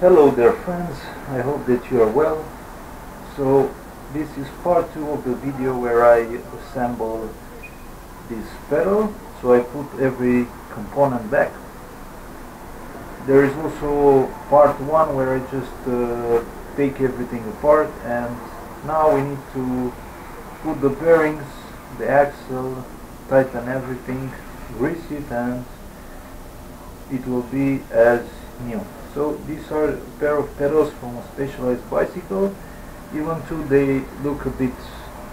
Hello there friends, I hope that you are well. So this is part 2 of the video where I assemble this pedal. So I put every component back. There is also part 1 where I just take everything apart, and now we need to put the bearings, the axle, tighten everything, grease it, and it will be as new. So these are a pair of pedals from a Specialized bicycle. Even though they look a bit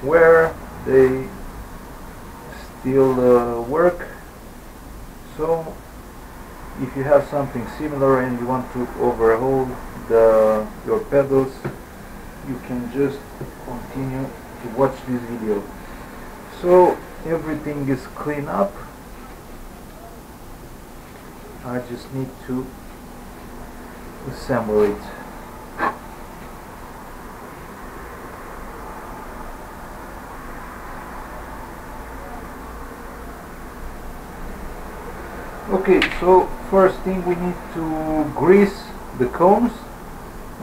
wear, they still work. So if you have something similar and you want to overhaul your pedals, you can just continue to watch this video. So everything is clean up. I just need to assemble it. Okay, so first thing, we need to grease the cones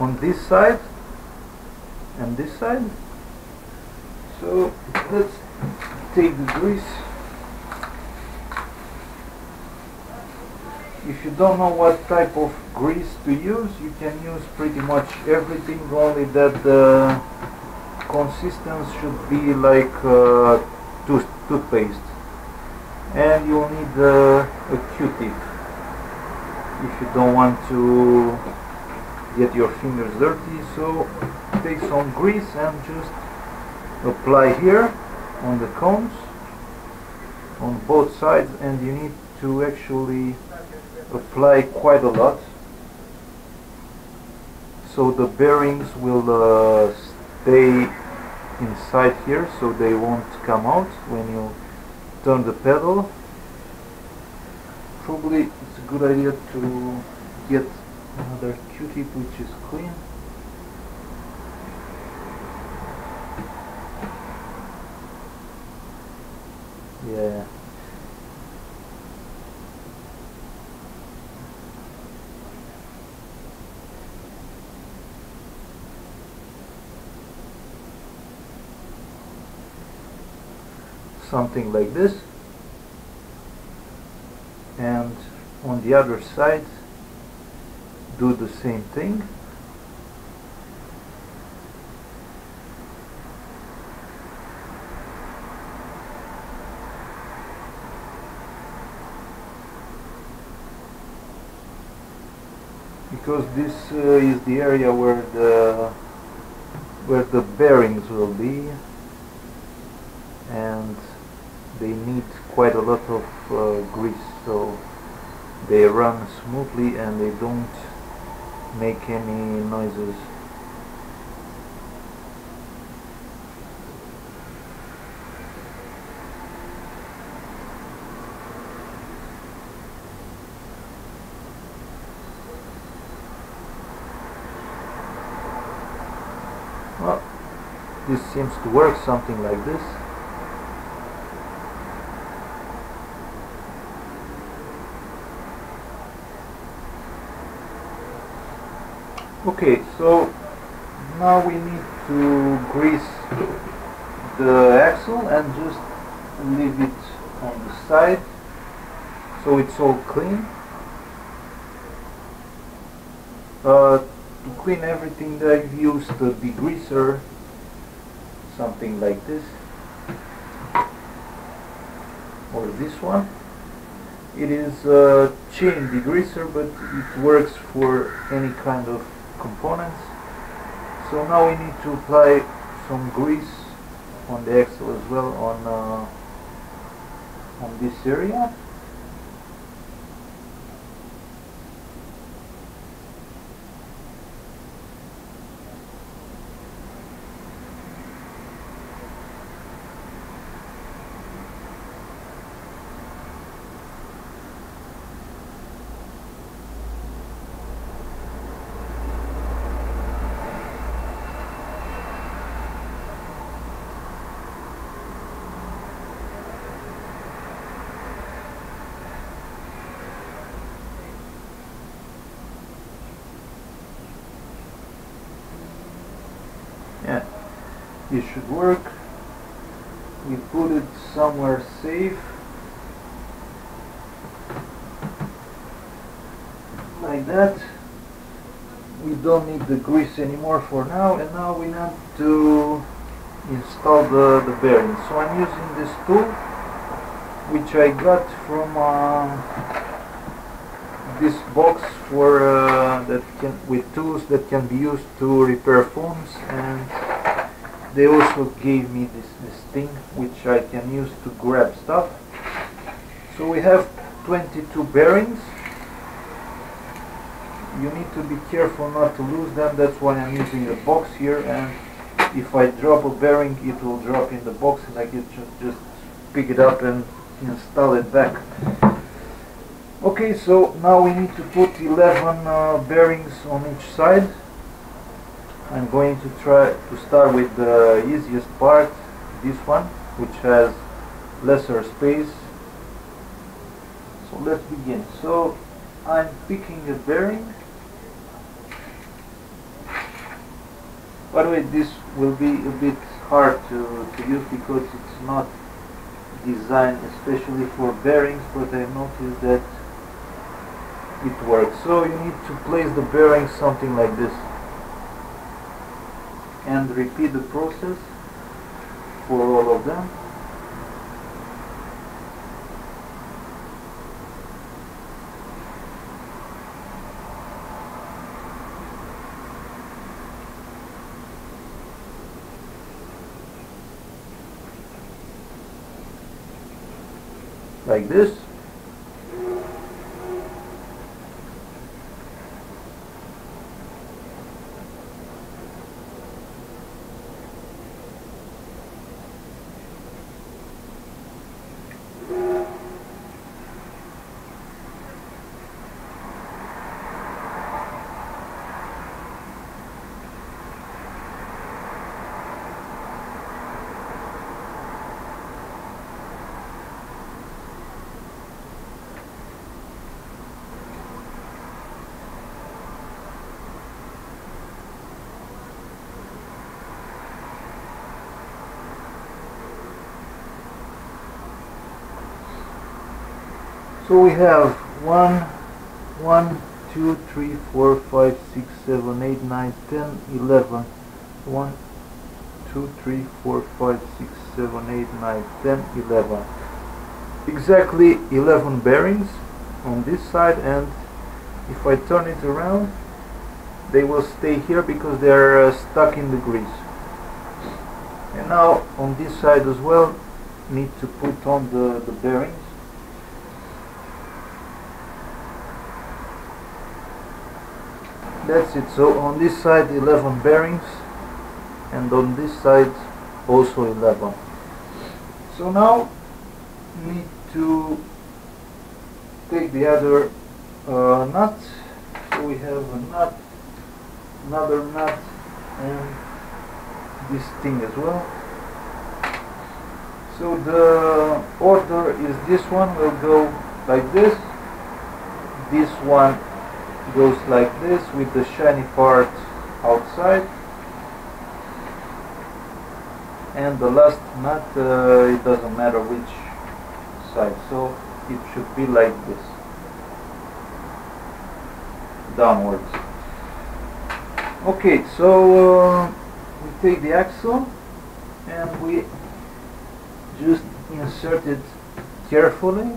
on this side and this side. So let's take the grease. If you don't know what type of grease to use, you can use pretty much everything, only that the consistency should be like toothpaste. And you'll need a Q-tip if you don't want to get your fingers dirty. So take some grease and just apply here on the cones on both sides, and you need to actually apply quite a lot so the bearings will stay inside here, so they won't come out when you turn the pedal. Probably it's a good idea to get another Q-tip which is clean. Yeah. Something like this, and on the other side do the same thing. Because this is the area where the bearings will be, and they need quite a lot of grease so they run smoothly and they don't make any noises. Well, this seems to work, something like this. Okay, so now we need to grease the axle and just leave it on the side so it's all clean. To clean everything, I've used a degreaser, something like this, or this one. It is a chain degreaser, but it works for any kind of components. So now we need to apply some grease on the axle as well, on this area. it should work. We put it somewhere safe, like that. We don't need the grease anymore for now, and now we need to install the bearings. So I'm using this tool, which I got from this box for with tools that can be used to repair phones, and they also gave me this thing which I can use to grab stuff. So we have 22 bearings. You need to be careful not to lose them. That's why I'm using a box here, and if I drop a bearing, it will drop in the box and I can just pick it up and install it back. Okay, so now we need to put 11 bearings on each side. I'm going to try to start with the easiest part, this one, which has lesser space. So let's begin. So I'm picking a bearing. By the way, this will be a bit hard to use because it's not designed especially for bearings, but I noticed that it works. So you need to place the bearing something like this and repeat the process for all of them. Like this. So we have 1, 2, 3, 4, 5, 6, 7, 8, 9, 10, 11. 1, 2, 3, 4, 5, 6, 7, 8, 9, 10, 11. Exactly 11 bearings on this side, and if I turn it around, they will stay here because they are stuck in the grease. And now on this side as well, need to put on the bearings. That's it. So on this side 11 bearings, and on this side also 11. So now need to take the other nut. So we have a nut, another nut, and this thing as well. So the order is this one will go like this, this one goes like this with the shiny part outside, and the last nut, it doesn't matter which side, so it should be like this, downwards. Okay, so we take the axle and we just insert it carefully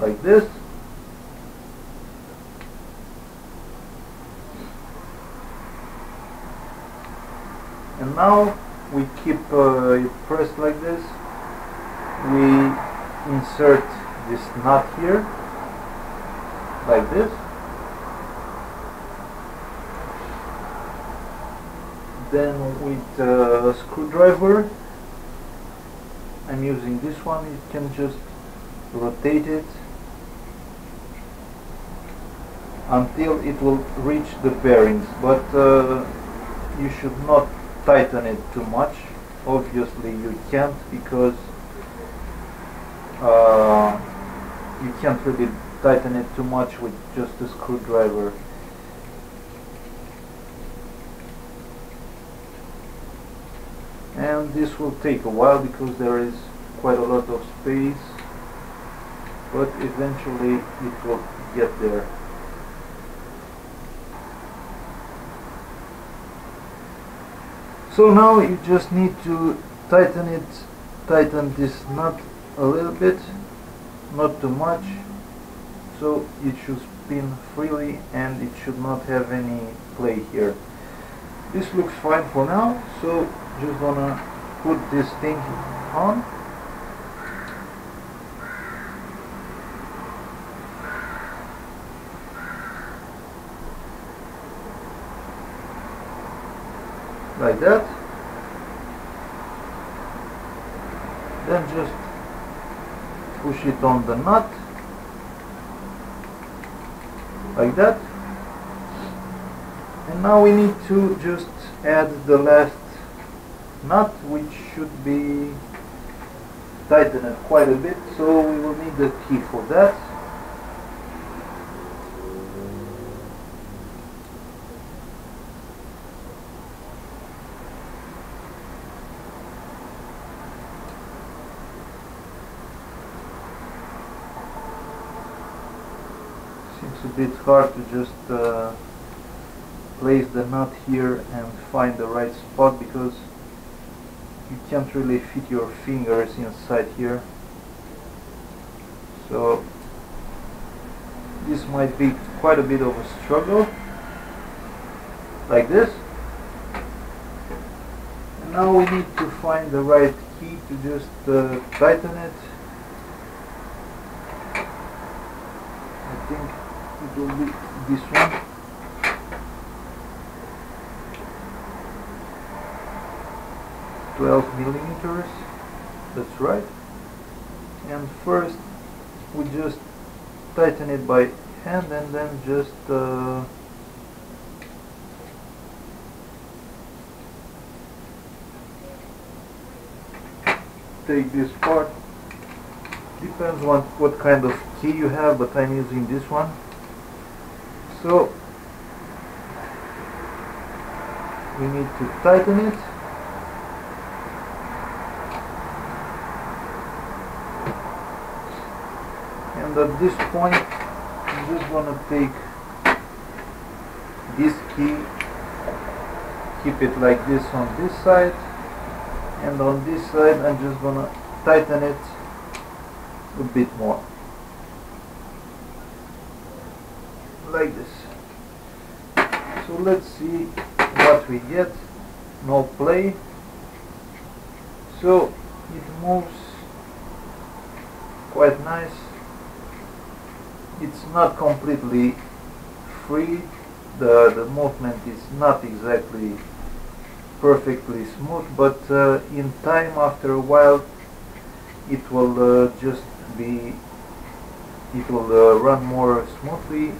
like this. And now we keep it pressed like this. We insert this nut here, like this. Then with a screwdriver, I'm using this one, you can just rotate it until it will reach the bearings, but you should not tighten it too much. Obviously you can't, because you can't really tighten it too much with just a screwdriver. and this will take a while because there is quite a lot of space, but eventually it will get there. So now you just need to tighten this nut a little bit, not too much, so it should spin freely and it should not have any play here. This looks fine for now, so just gonna put this thing on. Like that. Then just push it on the nut like that, and now we need to just add the last nut, which should be tightened quite a bit, so we will need the key for that. Seems a bit hard to just place the nut here and find the right spot because you can't really fit your fingers inside here, so this might be quite a bit of a struggle, like this. And now we need to find the right key to just tighten it. I think it will be this one. $12mm, that's right. And first we just tighten it by hand and then just take this part. Depends on what kind of key you have, but I'm using this one. So we need to tighten it. And at this point I'm just gonna take this key, keep it like this on this side, and on this side I'm just gonna tighten it a bit more, like this. So let's see what we get. No play, so it moves quite nice. It's not completely free, the movement is not exactly perfectly smooth, but in time, after a while, it will just be, it will run more smoothly.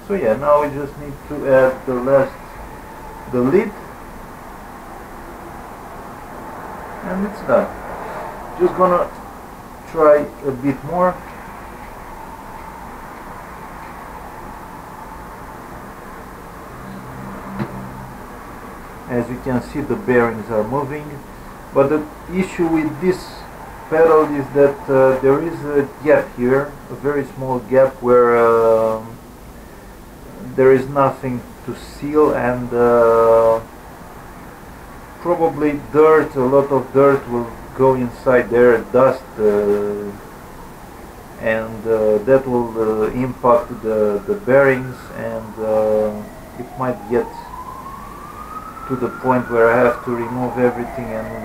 So yeah, now we just need to add the lid, and it's done. Just gonna try a bit more. As you can see, the bearings are moving, but the issue with this pedal is that there is a gap here, a very small gap where there is nothing to seal, and probably dirt, a lot of dirt will go inside there, dust, and that will impact the bearings, and it might get to the point where I have to remove everything and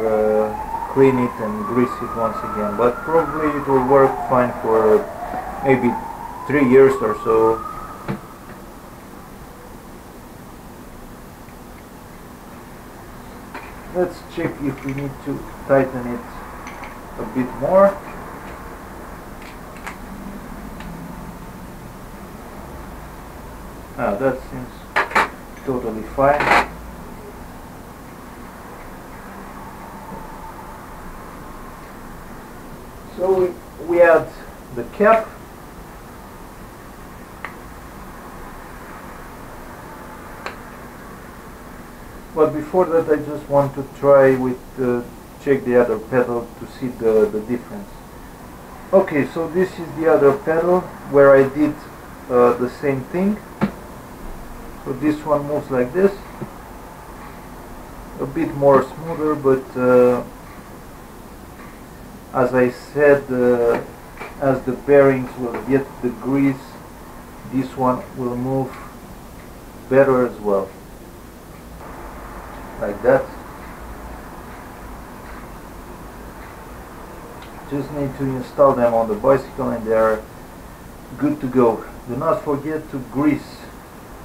clean it and grease it once again. But probably it will work fine for maybe 3 years or so. Let's check if we need to tighten it a bit more. That seems totally fine. So we add the cap. But before that, I just want to try with check the other pedal to see the difference. Okay, so this is the other pedal where I did the same thing. So this one moves like this, a bit more smoother, but as I said, as the bearings will get the grease, this one will move better as well, like that. Just need to install them on the bicycle and they are good to go. Do not forget to grease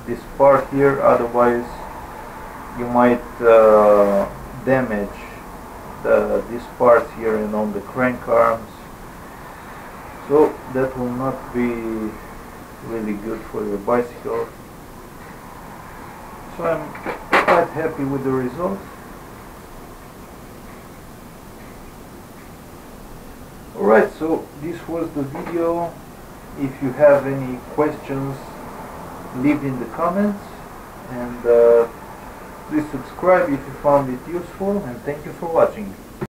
this part here, otherwise you might damage this part here and on the crank arms, so that will not be really good for your bicycle. So I'm quite happy with the result. Alright, so this was the video. If you have any questions, leave in the comments, and please subscribe if you found it useful, and thank you for watching.